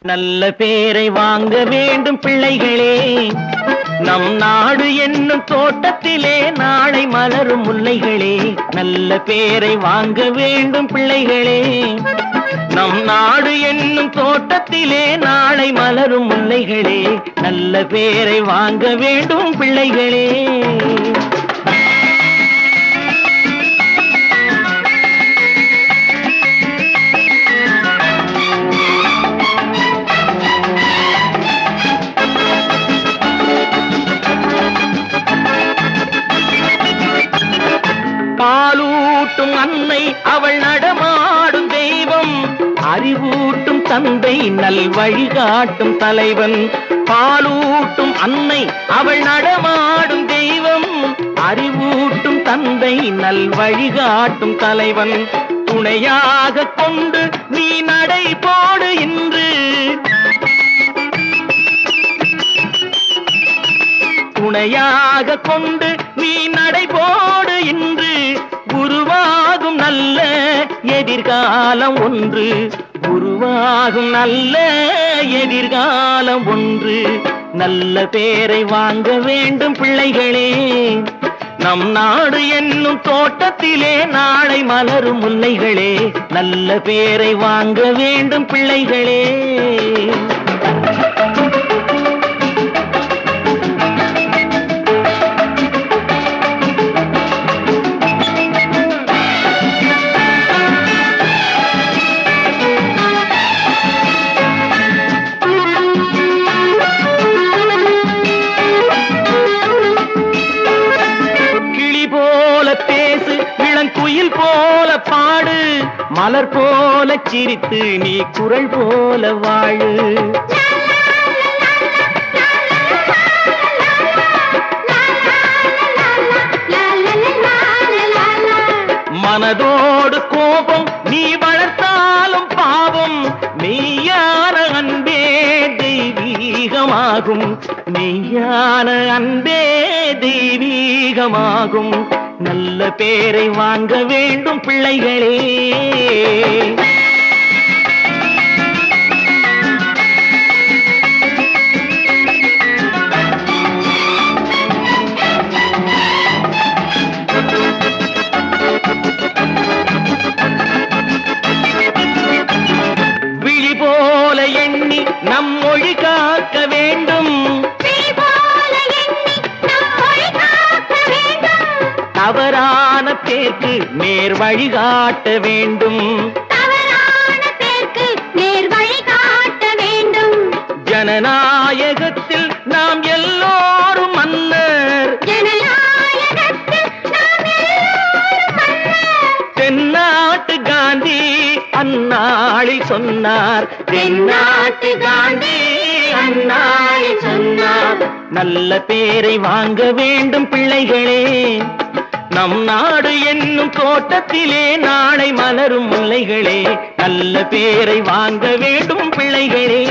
நல்ல பேரை வாங்க வேண்டும் பிள்ளைகளே, நம் நாடு என்னும் தோட்டத்திலே நாளை மலரும் முல்லைகளே. நல்ல பேரை வாங்க வேண்டும் பிள்ளைகளே, நம் நாடு என்னும் தோட்டத்திலே நாளை மலரும் முல்லைகளே. நல்ல பேரை வாங்க வேண்டும் பிள்ளைகளே. பாலூட்டும் அன்னை அவள் நடமாடும் தெய்வம், அறிவூட்டும் தந்தை நல் வழிகாட்டும் தலைவன். பாலூட்டும் அன்னை அவள் நடமாடும் தெய்வம், அறிவூட்டும் தந்தை நல் வழிகாட்டும் தலைவன். துணையாக கொண்டு நீ நடை போடு இன்று, துணையாக கொண்டு நீ நடை போடு இன்று. உருவாகும் நல்ல எதிர்காலம் ஒன்று, உருவாகும் நல்ல எதிர்காலம் ஒன்று. நல்ல பேரை வாங்க வேண்டும் பிள்ளைகளே, நம் நாடு என்னும் தோட்டத்திலே நாளை மலரும் முல்லைகளே. நல்ல பேரை வாங்க வேண்டும் பிள்ளைகளே. பேசு இளங்குயில் போல பாடு, மலர் போல சிரித்து நீ குரல் போல வாழு. மனதோடு கோபம் நீ வளர்த்தாலும் பாவம், மெய்யான அன்பே தெய்வீகமாகும், மெய்யான அன்பே தெய்வீகமாகும். நல்ல பேரை வாங்க வேண்டும் பிள்ளைகளே. விழி போல எண்ணி நம் மொழி காக்க வேண்டும், தவறான பேருக்கு நேர் வழிகாட்ட வேண்டும், ஜனநாயகத்தில் நாம் எல்லோரும் மன்னர், தென்னாட்டு காந்தி அந்நாளில் சொன்னார், தென்னாட்டு காந்தி அந்நாளில் சொன்னார். நல்ல பேரை வாங்க வேண்டும் பிள்ளைகளே, நம் நாடு என்னும் தோட்டத்திலே நாளை மலரும் முல்லைகளே. நல்ல பேரை வாங்க வேண்டும் பிள்ளைகளே.